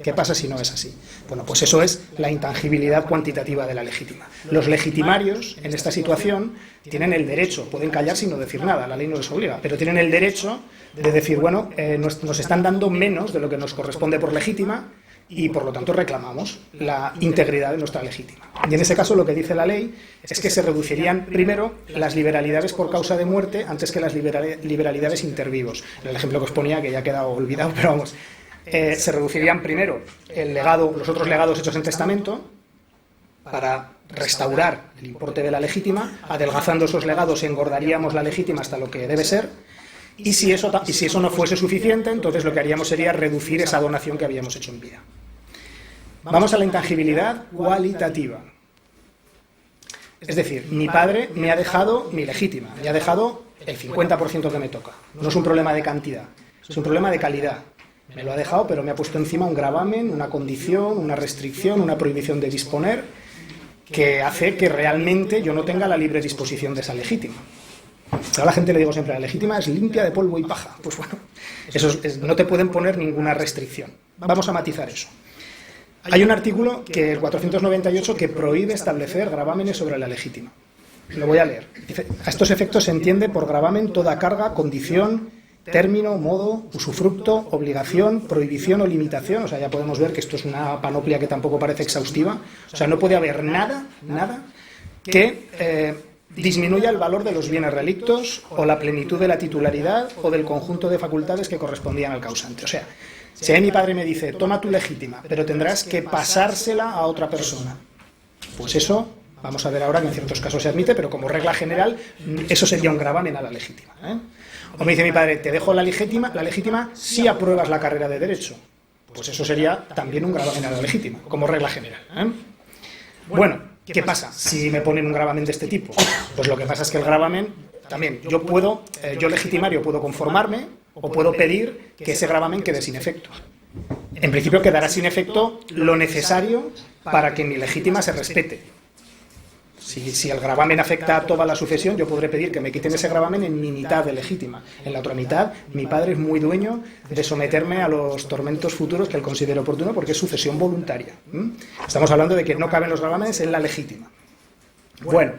¿Qué pasa si no es así? Bueno, pues eso es la intangibilidad cuantitativa de la legítima. Los legitimarios, en esta situación, tienen el derecho, pueden callar sin no decir nada, la ley no les obliga, pero tienen el derecho de decir, bueno, nos están dando menos de lo que nos corresponde por legítima, y por lo tanto reclamamos la integridad de nuestra legítima. Y en ese caso lo que dice la ley es que se reducirían primero las liberalidades por causa de muerte antes que las liberalidades intervivos. El ejemplo que os ponía, que ya ha quedado olvidado, pero vamos, se reducirían primero los otros legados hechos en testamento para restaurar el importe de la legítima, adelgazando esos legados engordaríamos la legítima hasta lo que debe ser, y si eso no fuese suficiente, entonces lo que haríamos sería reducir esa donación que habíamos hecho en vida. Vamos a la intangibilidad cualitativa. Es decir, mi padre me ha dejado mi legítima, me ha dejado el 50% que me toca. No es un problema de cantidad, es un problema de calidad. Me lo ha dejado, pero me ha puesto encima un gravamen, una condición, una restricción, una prohibición de disponer, que hace que realmente yo no tenga la libre disposición de esa legítima. A la gente le digo siempre, la legítima es limpia de polvo y paja. Pues bueno, no te pueden poner ninguna restricción. Vamos a matizar eso. Hay un artículo, que el 498, que prohíbe establecer gravámenes sobre la legítima. Lo voy a leer. Dice, a estos efectos se entiende por gravamen toda carga, condición, término, modo, usufructo, obligación, prohibición o limitación. O sea, ya podemos ver que esto es una panoplia que tampoco parece exhaustiva. O sea, no puede haber nada que disminuya el valor de los bienes relictos o la plenitud de la titularidad o del conjunto de facultades que correspondían al causante. O sea, si a mí mi padre me dice, toma tu legítima, pero tendrás que pasársela a otra persona, pues eso, vamos a ver ahora que en ciertos casos se admite, pero como regla general, eso sería un gravamen a la legítima, O me dice mi padre, te dejo la legítima si apruebas la carrera de Derecho, pues eso sería también un gravamen a la legítima, como regla general, Bueno, ¿qué pasa si me ponen un gravamen de este tipo? Pues lo que pasa es que el gravamen, también, yo legitimario puedo conformarme o puedo pedir que ese gravamen quede sin efecto. En principio quedará sin efecto lo necesario para que mi legítima se respete. Si el gravamen afecta a toda la sucesión, yo podré pedir que me quiten ese gravamen en mi mitad de legítima. En la otra mitad, mi padre es muy dueño de someterme a los tormentos futuros que él considere oportuno porque es sucesión voluntaria. Estamos hablando de que no caben los gravámenes en la legítima. Bueno,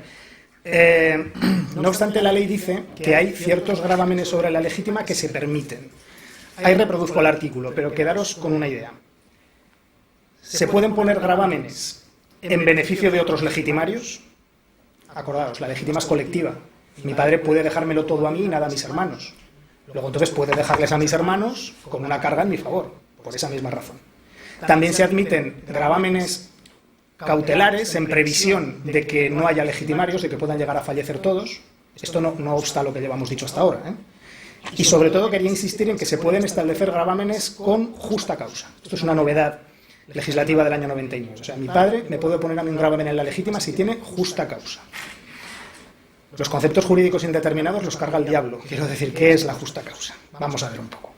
no obstante, la ley dice que hay ciertos gravámenes sobre la legítima que se permiten. Ahí reproduzco el artículo, pero quedaros con una idea. ¿Se pueden poner gravámenes en beneficio de otros legitimarios? Acordaos, la legítima es colectiva. Mi padre puede dejármelo todo a mí y nada a mis hermanos. Luego entonces puede dejarles a mis hermanos con una carga en mi favor, por esa misma razón. También se admiten gravámenes cautelares en previsión de que no haya legitimarios, de que puedan llegar a fallecer todos. Esto no obsta lo que llevamos dicho hasta ahora, Y sobre todo quería insistir en que se pueden establecer gravámenes con justa causa. Esto es una novedad legislativa del año 99. O sea, mi padre me puede poner a mí un gravamen en la legítima si tiene justa causa. Los conceptos jurídicos indeterminados los carga el diablo. Quiero decir, ¿qué es la justa causa? Vamos a ver un poco.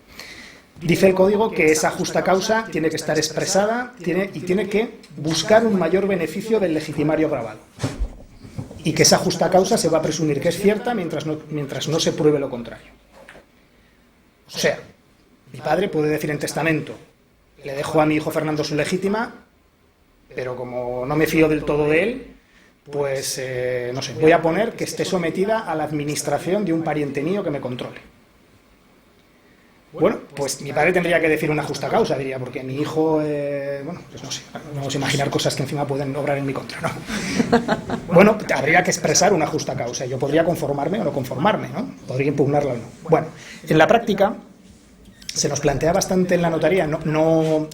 Dice el Código que esa justa causa tiene que estar expresada y tiene que buscar un mayor beneficio del legitimario gravado. Y que esa justa causa se va a presumir que es cierta mientras no se pruebe lo contrario. O sea, mi padre puede decir en testamento, le dejo a mi hijo Fernando su legítima, pero como no me fío del todo de él, pues, no sé, voy a poner que esté sometida a la administración de un pariente mío que me controle. Bueno, pues mi padre tendría que decir una justa causa, diría, porque mi hijo, bueno, pues no sé, vamos a imaginar cosas que encima pueden obrar en mi contra, ¿no? Bueno, habría que expresar una justa causa. Yo podría conformarme o no conformarme, ¿no? Podría impugnarla o no. Bueno, en la práctica se nos plantea bastante en la notaría, no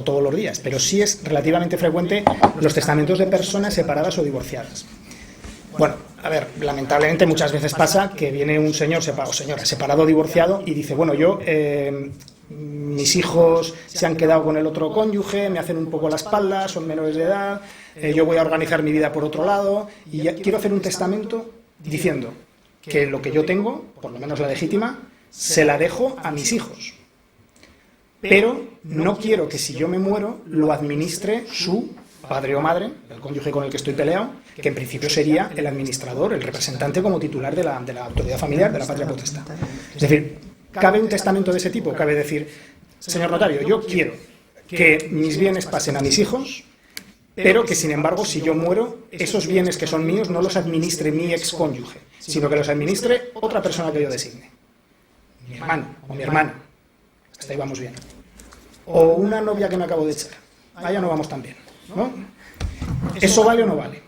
todos los días, pero sí es relativamente frecuente los testamentos de personas separadas o divorciadas. Bueno, a ver, lamentablemente muchas veces pasa que viene un señor o señora separado o divorciado y dice, bueno, mis hijos se han quedado con el otro cónyuge, me hacen un poco la espalda, son menores de edad, yo voy a organizar mi vida por otro lado y quiero hacer un testamento diciendo que lo que yo tengo, por lo menos la legítima, se la dejo a mis hijos. Pero no quiero que si yo me muero lo administre su padre o madre, el cónyuge con el que estoy peleado, que en principio sería el administrador, el representante como titular de la autoridad familiar, de la patria potestad. Es decir, ¿cabe un testamento de ese tipo? Cabe decir, señor notario, yo quiero que mis bienes pasen a mis hijos, pero que sin embargo, si yo muero, esos bienes que son míos no los administre mi excónyuge, sino que los administre otra persona que yo designe. Mi hermano o mi hermana. Hasta ahí vamos bien. O una novia que me acabo de echar. allá no vamos tan bien, ¿no? ¿Eso vale o no vale?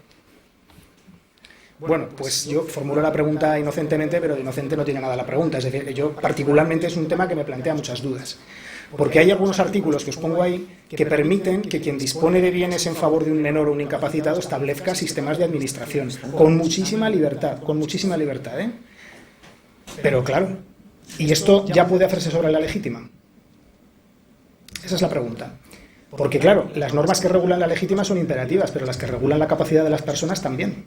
Bueno, pues yo formulo la pregunta inocentemente, pero de inocente no tiene nada la pregunta. Es decir, yo particularmente es un tema que me plantea muchas dudas. Porque hay algunos artículos que os pongo ahí que permiten que quien dispone de bienes en favor de un menor o un incapacitado establezca sistemas de administración, con muchísima libertad, ¿eh? Pero claro, ¿y esto ya puede hacerse sobre la legítima? Esa es la pregunta. Porque claro, las normas que regulan la legítima son imperativas, pero las que regulan la capacidad de las personas también.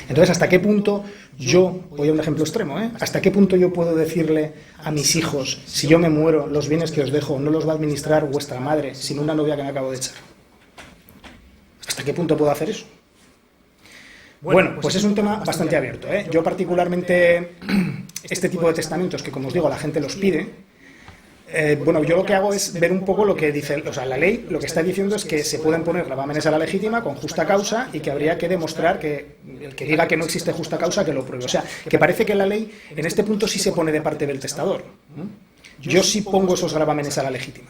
Entonces, ¿hasta qué punto yo, voy a un ejemplo extremo, ¿hasta qué punto yo puedo decirle a mis hijos, si yo me muero, los bienes que os dejo no los va a administrar vuestra madre, sino una novia que me acabo de echar? ¿Hasta qué punto puedo hacer eso? Bueno, pues es un tema bastante abierto, ¿eh? Yo particularmente, este tipo de testamentos que, como os digo, la gente los pide, bueno, yo lo que hago es ver un poco lo que dice, o sea, la ley lo que está diciendo es que se pueden poner gravámenes a la legítima con justa causa y que habría que demostrar que el que diga que no existe justa causa que lo pruebe. O sea, que parece que la ley en este punto sí se pone de parte del testador. Yo sí pongo esos gravámenes a la legítima,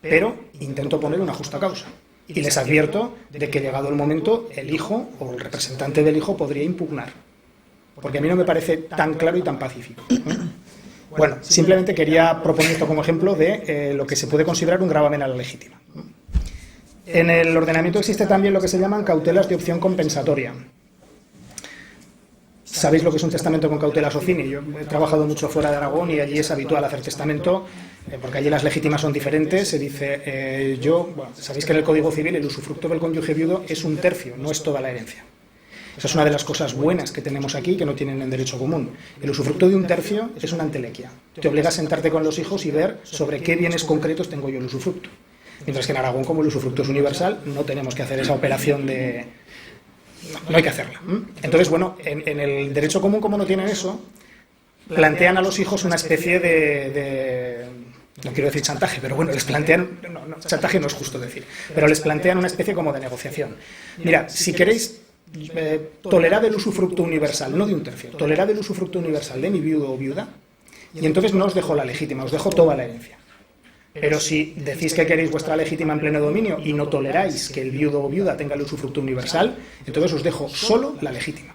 pero intento poner una justa causa. Y les advierto de que llegado el momento el hijo o el representante del hijo podría impugnar. Porque a mí no me parece tan claro y tan pacífico. Bueno, simplemente quería proponer esto como ejemplo de lo que se puede considerar un gravamen a la legítima. En el ordenamiento existe también lo que se llaman cautelas de opción compensatoria. ¿Sabéis lo que es un testamento con cautela socini? Yo he trabajado mucho fuera de Aragón y allí es habitual hacer testamento, porque allí las legítimas son diferentes. Se dice, sabéis que en el Código Civil el usufructo del cónyuge viudo es 1/3, no es toda la herencia. Esa es una de las cosas buenas que tenemos aquí, que no tienen en derecho común. El usufructo de 1/3 es una entelequia. Te obliga a sentarte con los hijos y ver sobre qué bienes concretos tengo yo el usufructo. Mientras que en Aragón, como el usufructo es universal, no tenemos que hacer esa operación de... No hay que hacerla. Entonces, bueno, en el derecho común, como no tienen eso, plantean a los hijos una especie de no quiero decir chantaje, pero bueno, les plantean... No, chantaje no es justo decir. Pero les plantean una especie como de negociación. Mira, si queréis... tolerad el usufructo universal, no de 1/3, tolerad el usufructo universal de mi viudo o viuda, y entonces no os dejo la legítima, os dejo toda la herencia. Pero si decís que queréis vuestra legítima en pleno dominio y no toleráis que el viudo o viuda tenga el usufructo universal, entonces os dejo solo la legítima.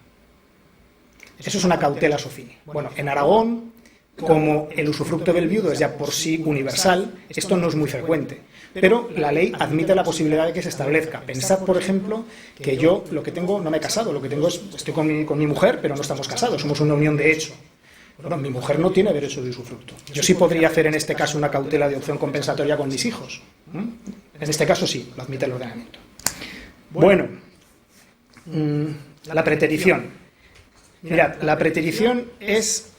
Eso es una cautela socini. Bueno, en Aragón, como el usufructo del viudo es ya por sí universal, esto no es muy frecuente. Pero la ley admite la posibilidad de que se establezca. Pensad, por ejemplo, que yo lo que tengo, no me he casado, lo que tengo es, estoy con mi mujer, pero no estamos casados, somos una unión de hecho. Bueno, mi mujer no tiene derecho de usufructo. Yo sí podría hacer en este caso una cautela de opción compensatoria con mis hijos. En este caso sí, lo admite el ordenamiento. Bueno, la preterición. Mirad, la preterición es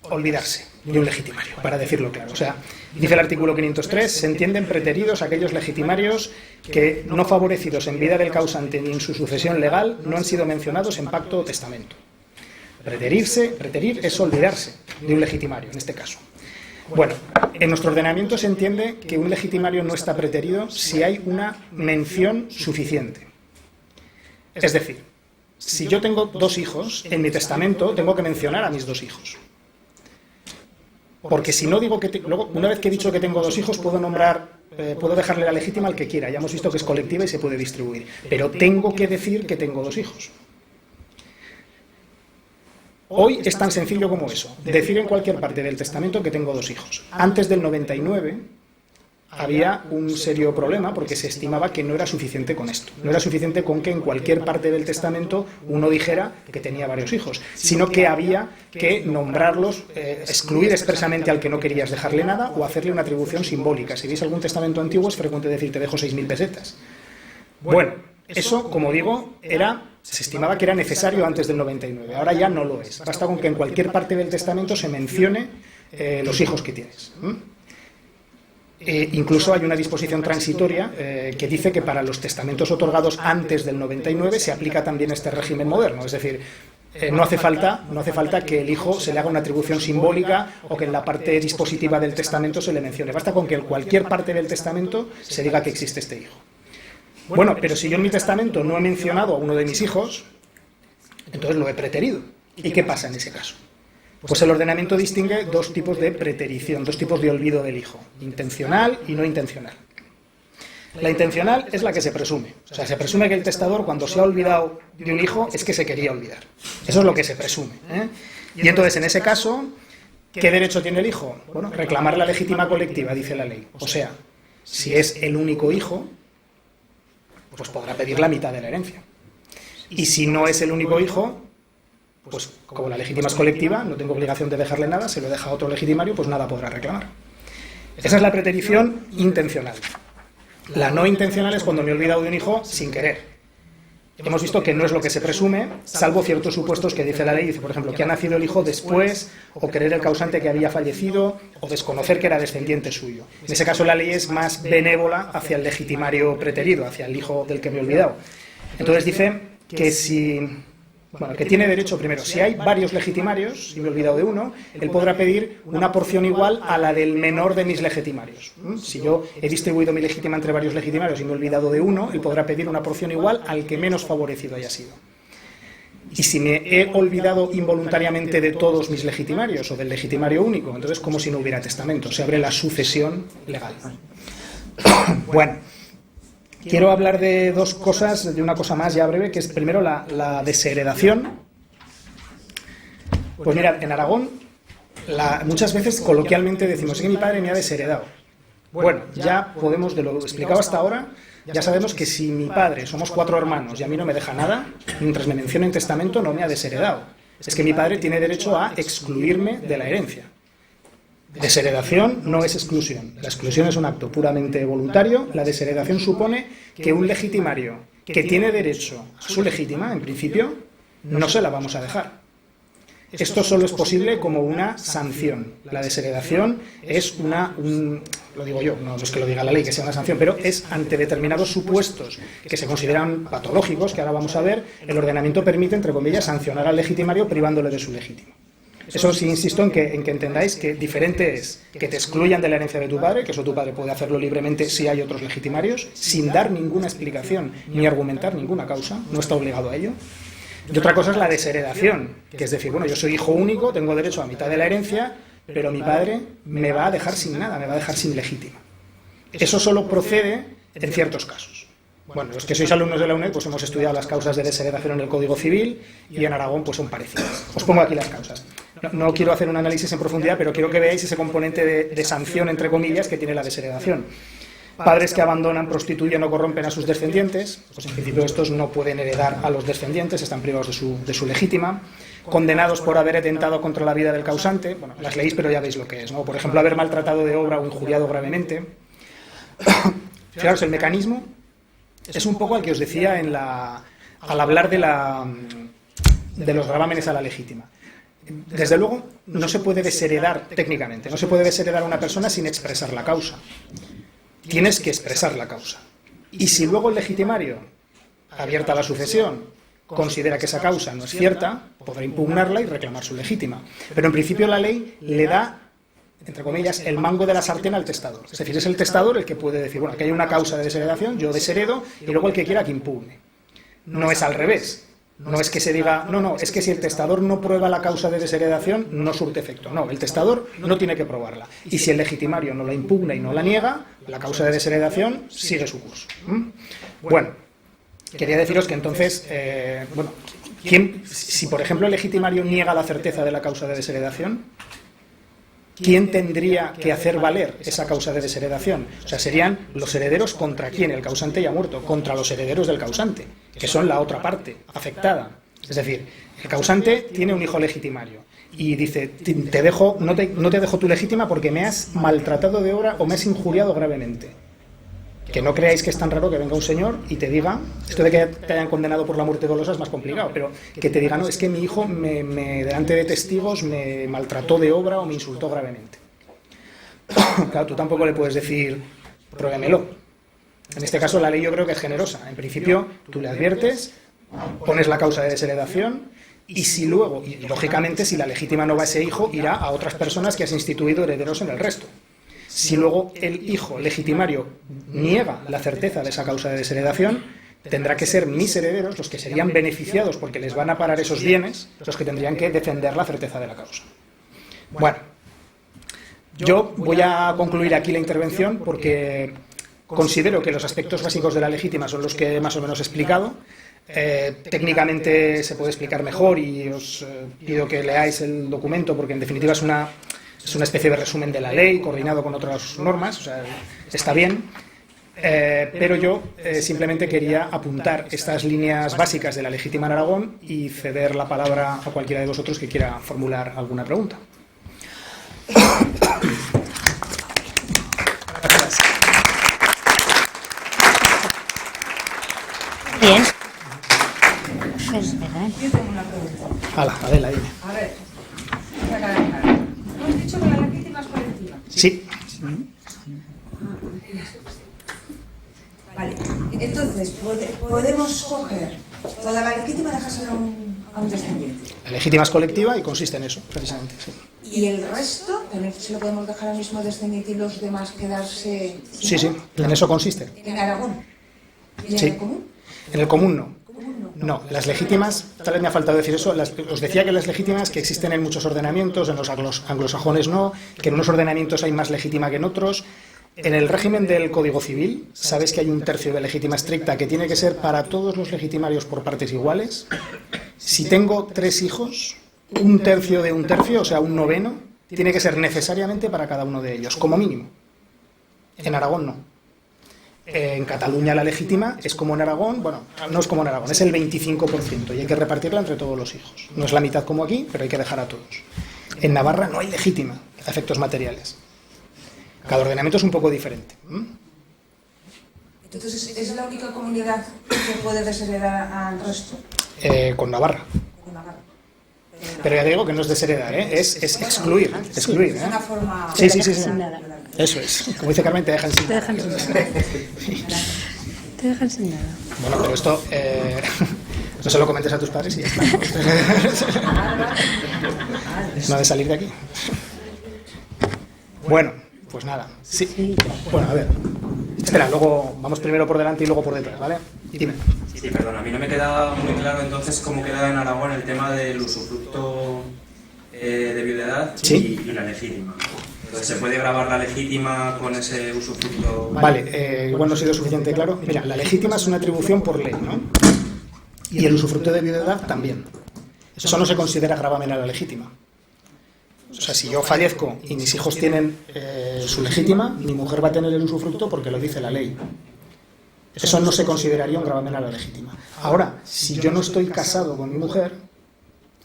olvidarse de un legitimario, para decirlo claro. O sea, dice el artículo 503, se entienden preteridos aquellos legitimarios que, no favorecidos en vida del causante ni en su sucesión legal, no han sido mencionados en pacto o testamento. Preterir es olvidarse de un legitimario, en este caso. Bueno, en nuestro ordenamiento se entiende que un legitimario no está preterido si hay una mención suficiente. Es decir, si yo tengo 2 hijos, en mi testamento tengo que mencionar a mis 2 hijos. Porque si no digo que... Luego, una vez que he dicho que tengo 2 hijos, puedo nombrar, puedo dejarle la legítima al que quiera. Ya hemos visto que es colectiva y se puede distribuir. Pero tengo que decir que tengo 2 hijos. Hoy es tan sencillo como eso. Decir en cualquier parte del testamento que tengo 2 hijos. Antes del 99 había un serio problema porque se estimaba que no era suficiente con esto. No era suficiente con que en cualquier parte del testamento uno dijera que tenía varios hijos, sino que había que nombrarlos, excluir expresamente al que no querías dejarle nada o hacerle una atribución simbólica. Si veis algún testamento antiguo es frecuente decir te dejo 6.000 pesetas. Bueno, eso, como digo, se estimaba que era necesario antes del 99. Ahora ya no lo es. Basta con que en cualquier parte del testamento se mencione los hijos que tienes. Incluso hay una disposición transitoria que dice que para los testamentos otorgados antes del 99 se aplica también este régimen moderno, es decir, no hace falta que el hijo se le haga una atribución simbólica o que en la parte dispositiva del testamento se le mencione, basta con que en cualquier parte del testamento se diga que existe este hijo. Bueno, pero si yo en mi testamento no he mencionado a uno de mis hijos, entonces lo he preterido. ¿Y qué pasa en ese caso? Pues el ordenamiento distingue 2 tipos de preterición, 2 tipos de olvido del hijo, intencional y no intencional. La intencional es la que se presume. O sea, se presume que el testador, cuando se ha olvidado de un hijo, es que se quería olvidar. Eso es lo que se presume, ¿eh? Y entonces, en ese caso, ¿qué derecho tiene el hijo? Bueno, reclamar la legítima colectiva, dice la ley. O sea, si es el único hijo, pues podrá pedir la mitad de la herencia. Y si no es el único hijo, pues como la legítima es colectiva, no tengo obligación de dejarle nada, se lo deja a otro legitimario, pues nada podrá reclamar. Esa es la preterición intencional. La no intencional es cuando me he olvidado de un hijo sin querer. Hemos visto que no es lo que se presume, salvo ciertos supuestos que dice la ley. Dice, por ejemplo, que ha nacido el hijo después, o querer el causante que había fallecido, o desconocer que era descendiente suyo. En ese caso la ley es más benévola hacia el legitimario preterido, hacia el hijo del que me he olvidado. Entonces dice que que tiene derecho, primero, si hay varios legitimarios, si me he olvidado de uno, él podrá pedir una porción igual a la del menor de mis legitimarios. Si yo he distribuido mi legítima entre varios legitimarios y me he olvidado de uno, él podrá pedir una porción igual al que menos favorecido haya sido. Y si me he olvidado involuntariamente de todos mis legitimarios o del legitimario único, entonces como si no hubiera testamento, se abre la sucesión legal. Bueno. Quiero hablar de dos cosas, de una cosa más ya breve, que es primero la desheredación. Pues mirad, en Aragón muchas veces coloquialmente decimos que mi padre me ha desheredado. Bueno, ya podemos, de lo explicado hasta ahora, ya sabemos que si mi padre, somos 4 hermanos y a mí no me deja nada, mientras me menciona en testamento no me ha desheredado. Es que mi padre tiene derecho a excluirme de la herencia. Desheredación no es exclusión. La exclusión es un acto puramente voluntario. La desheredación supone que un legitimario que tiene derecho a su legítima, en principio, no se la vamos a dejar. Esto solo es posible como una sanción. La desheredación es lo digo yo, no es que lo diga la ley que sea una sanción, pero es ante determinados supuestos que se consideran patológicos, que ahora vamos a ver, el ordenamiento permite, entre comillas, sancionar al legitimario privándole de su legítimo. Eso sí insisto en que entendáis que diferente es que te excluyan de la herencia de tu padre, que eso tu padre puede hacerlo libremente si hay otros legitimarios, sin dar ninguna explicación ni argumentar ninguna causa, no está obligado a ello. Y otra cosa es la desheredación, que es decir, bueno, yo soy hijo único, tengo derecho a mitad de la herencia, pero mi padre me va a dejar sin nada, me va a dejar sin legítima. Eso solo procede en ciertos casos. Bueno, los que sois alumnos de la UNED, pues hemos estudiado las causas de desheredación en el Código Civil y en Aragón pues son parecidas. Os pongo aquí las causas. No quiero hacer un análisis en profundidad, pero quiero que veáis ese componente de sanción, entre comillas, que tiene la desheredación. Padres que abandonan, prostituyen o corrompen a sus descendientes, pues en principio estos no pueden heredar a los descendientes, están privados de su legítima. Condenados por haber atentado contra la vida del causante, bueno, las leéis pero ya veis lo que es, ¿no? Por ejemplo, haber maltratado de obra o injuriado gravemente. Fijaros, el mecanismo es un poco al que os decía al hablar de los gravámenes a la legítima. Desde luego, no se puede desheredar técnicamente, no se puede desheredar a una persona sin expresar la causa. Tienes que expresar la causa. Y si luego el legitimario, abierta la sucesión, considera que esa causa no es cierta, podrá impugnarla y reclamar su legítima. Pero en principio la ley le da, entre comillas, el mango de la sartén al testador. Es decir, es el testador el que puede decir, bueno, aquí hay una causa de desheredación, yo desheredo, y luego el que quiera que impugne. No es al revés. No es que se diga, no, es que si el testador no prueba la causa de desheredación, no surte efecto. No, el testador no tiene que probarla. Y si el legitimario no la impugna y no la niega, la causa de desheredación sigue su curso. Bueno, quería deciros que entonces, si por ejemplo el legitimario niega la certeza de la causa de desheredación, ¿quién tendría que hacer valer esa causa de desheredación? O sea, serían los herederos contra quién, el causante ya muerto, contra los herederos del causante, que son la otra parte afectada. Es decir, el causante tiene un hijo legitimario y dice, no te dejo tu legítima porque me has maltratado de obra o me has injuriado gravemente. Que no creáis que es tan raro que venga un señor y te diga, esto de que te hayan condenado por la muerte dolosa es más complicado, pero que te diga, no, es que mi hijo delante de testigos me maltrató de obra o me insultó gravemente. Claro, tú tampoco le puedes decir, pruébemelo. En este caso la ley yo creo que es generosa. En principio tú le adviertes, pones la causa de desheredación y si luego, y lógicamente si la legítima no va a ese hijo, irá a otras personas que has instituido herederos en el resto. Si luego el hijo legitimario niega la certeza de esa causa de desheredación, tendrá que ser mis herederos los que serían beneficiados porque les van a parar esos bienes, los que tendrían que defender la certeza de la causa. Bueno, yo voy a concluir aquí la intervención porque considero que los aspectos básicos de la legítima son los que más o menos he explicado. Técnicamente se puede explicar mejor y os pido que leáis el documento porque en definitiva es una especie de resumen de la ley coordinado con otras normas, o sea, está bien. Pero yo simplemente quería apuntar estas líneas básicas de la legítima en Aragón y ceder la palabra a cualquiera de vosotros que quiera formular alguna pregunta. Gracias. Bien. Yo tengo una pregunta. Hala, Adela, dime. A ver, ¿no has dicho que la legítima es colectiva? Sí. Vale, entonces, podemos coger toda la legítima y dejársela a un descendiente. La legítima es colectiva y consiste en eso, precisamente. Sí, ¿Y el resto también se lo podemos dejar al mismo descendiente y los demás quedarse sí, en eso consiste. en Aragón? ¿Y en Sí. el común? En el común no. ¿Común No, las legítimas, tal vez me ha faltado decir eso, os decía que las legítimas que existen en muchos ordenamientos, en los anglosajones no, que en unos ordenamientos hay más legítima que en otros. En el régimen del Código Civil, sabes que hay un tercio de legítima estricta que tiene que ser para todos los legitimarios por partes iguales. Si tengo 3 hijos, un tercio de un tercio, o sea, un noveno, tiene que ser necesariamente para cada uno de ellos, como mínimo. En Aragón no. En Cataluña la legítima es como en Aragón, bueno, no es como en Aragón, es el 25% y hay que repartirla entre todos los hijos. No es la mitad como aquí, pero hay que dejar a todos. En Navarra no hay legítima a efectos materiales. Cada ordenamiento es un poco diferente. Entonces, ¿es la única comunidad que puede desheredar al resto? Con Navarra. Con Navarra. Pero ya te digo que no es desheredar, es excluir. Es una forma... Sí. Sin nada. Eso es. Como dice Carmen, te dejan sin nada. Te dejan sin nada. Bueno, pero esto no se lo comentes a tus padres y ya está. No de salir de aquí. Bueno, pues nada. Sí. Bueno, a ver. Espera, luego vamos primero por delante y luego por detrás, ¿vale? Y dime. Sí, perdón, a mí no me queda muy claro entonces cómo queda en Aragón el tema del usufructo de viudedad Sí. y la legítima. Entonces, ¿se puede grabar la legítima con ese usufructo? Vale, igual no he sido suficiente claro. Mira, la legítima es una atribución por ley, ¿no? Y el usufructo de viudedad también. Eso no se considera gravamen a la legítima. O sea, si yo fallezco y mis hijos tienen su legítima, mi mujer va a tener el usufructo porque lo dice la ley. Eso no se consideraría un gravamen a la legítima. Ahora, si yo no estoy casado con mi mujer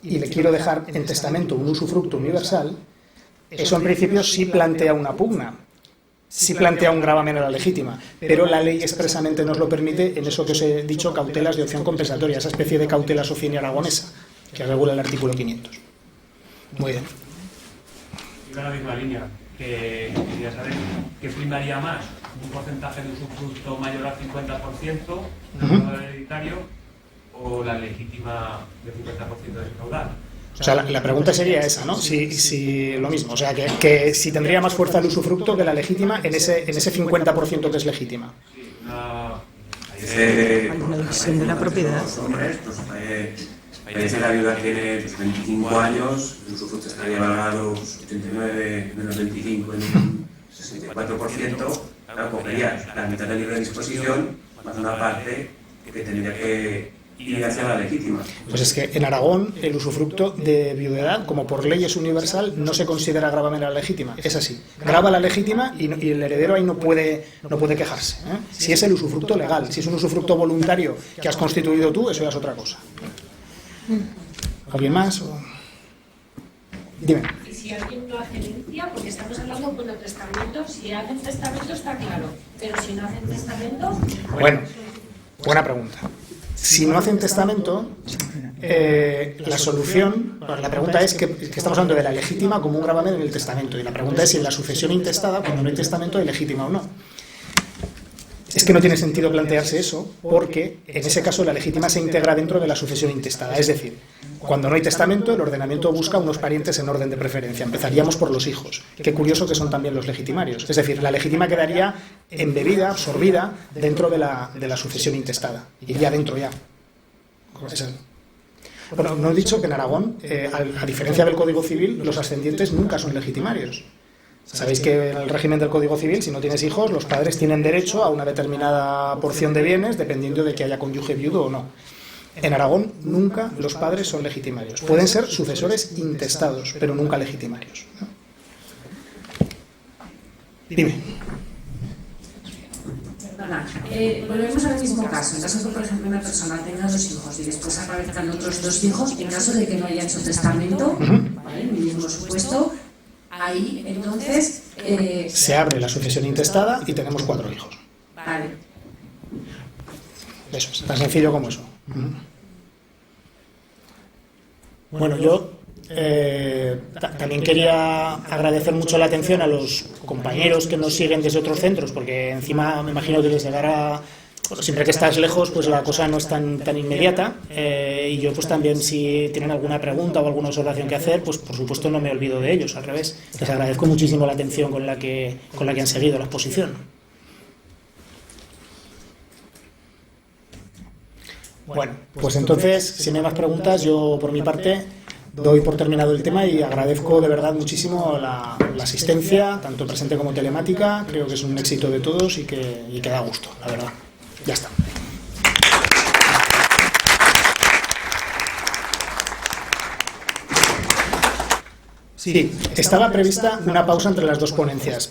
y le quiero dejar en testamento un usufructo universal, eso en principio sí plantea una pugna, sí plantea un gravamen a la legítima, pero la ley expresamente nos lo permite en eso que os he dicho, cautelas de opción compensatoria, esa especie de cautela socinia aragonesa que regula el artículo 500. Muy bien. En la misma línea, que quería saber qué primaría más, un porcentaje de usufructo mayor al 50%, no hereditario, o la legítima del 50% de caudal. O sea, la pregunta sería esa, ¿no? Si lo mismo, o sea, que si tendría más fuerza el usufructo que la legítima en ese 50% que es legítima. Sí, una división de la propiedad. Parece que la viuda tiene 25 años, el usufructo estaría valorado 79 menos 25 en un 64%, claro, cogería la mitad de libre disposición más una parte que tendría que ir hacia la legítima. Pues es que en Aragón el usufructo de viudedad, como por ley es universal, no se considera gravamen a la legítima. Es así. Grava la legítima y el heredero ahí no puede quejarse, ¿eh? Si es el usufructo legal, si es un usufructo voluntario que has constituido tú, eso ya es otra cosa. ¿Alguien más? Dime. Y si alguien no hace herencia, porque estamos hablando con el testamento, si hacen testamento está claro, pero si no hacen testamento... Bueno, buena pregunta. Si no hacen testamento, la solución, la pregunta es que estamos hablando de la legítima como un gravamen en el testamento, y la pregunta es si en la sucesión intestada, cuando no hay testamento, hay legítima o no. Es que no tiene sentido plantearse eso, porque en ese caso la legítima se integra dentro de la sucesión intestada. Es decir, cuando no hay testamento, el ordenamiento busca unos parientes en orden de preferencia. Empezaríamos por los hijos. Qué curioso que son también los legitimarios. Es decir, la legítima quedaría embebida, absorbida dentro de la sucesión intestada. Iría dentro ya. Bueno, no he dicho que en Aragón, a diferencia del Código Civil, los ascendientes nunca son legitimarios. Sabéis que en el régimen del Código Civil, si no tienes hijos, los padres tienen derecho a una determinada porción de bienes dependiendo de que haya cónyuge viudo o no. En Aragón nunca los padres son legitimarios. Pueden ser sucesores intestados, pero nunca legitimarios. Dime. Perdona, volvemos al mismo caso. En caso de que, por ejemplo, una persona tenga 2 hijos y después aparezcan otros 2 hijos, en caso de que no haya hecho testamento, ¿vale? En el mismo supuesto, ahí entonces... se abre la sucesión intestada y tenemos 4 hijos. Vale. Eso es, tan sencillo como eso. Bueno, yo también quería agradecer mucho la atención a los compañeros que nos siguen desde otros centros, porque encima me imagino que les llegará, siempre que estás lejos, pues la cosa no es tan inmediata, y yo pues también, si tienen alguna pregunta o alguna observación que hacer, pues por supuesto no me olvido de ellos, al revés. Les agradezco muchísimo la atención con la que han seguido la exposición. Bueno, pues entonces, si no hay más preguntas, yo por mi parte doy por terminado el tema y agradezco de verdad muchísimo la asistencia, tanto presente como telemática. Creo que es un éxito de todos y que da gusto, la verdad. Ya está. Sí, estaba prevista una pausa entre las 2 ponencias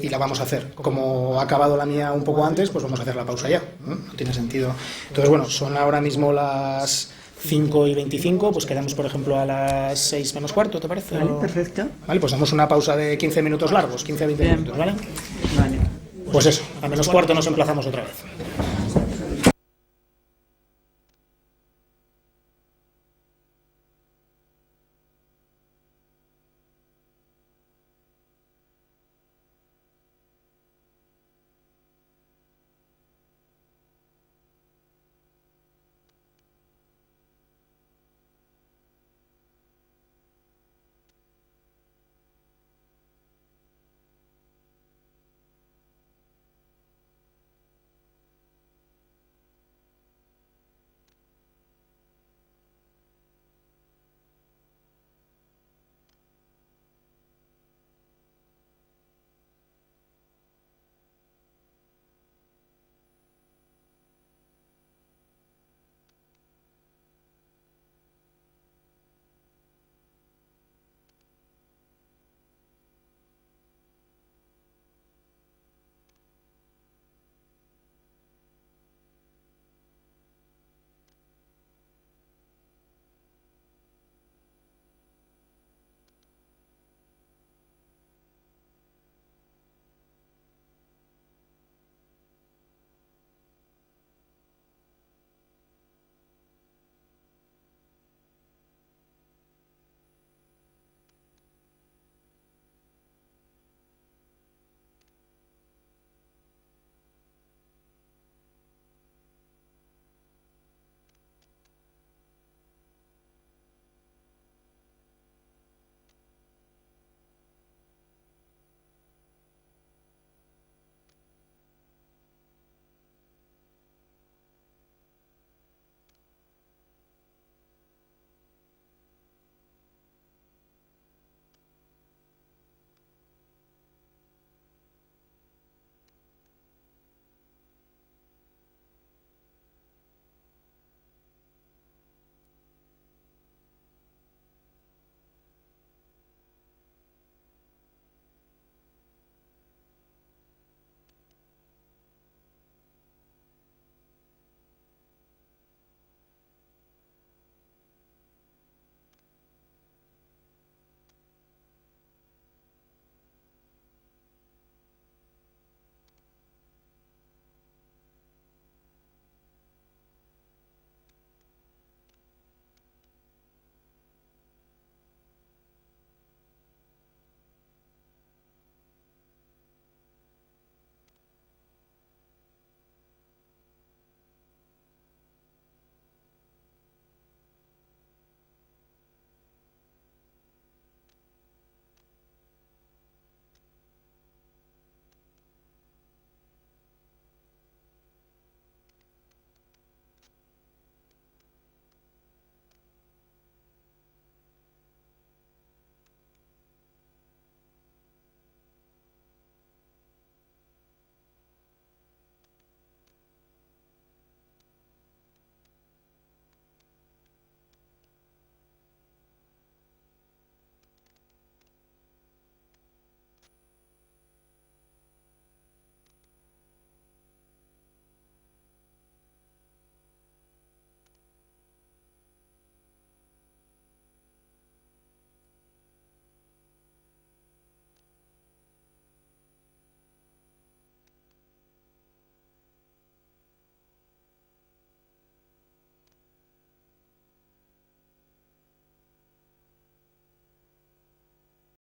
y la vamos a hacer. Como ha acabado la mía un poco antes, pues vamos a hacer la pausa ya. No tiene sentido. Entonces, bueno, son ahora mismo las 5:25, pues quedamos, por ejemplo, a las 6 menos cuarto, ¿te parece? Vale, perfecto. Vale, pues damos una pausa de 15 minutos largos, 15 a 20 minutos, ¿vale? Vale. Pues eso, a menos cuarto nos emplazamos otra vez.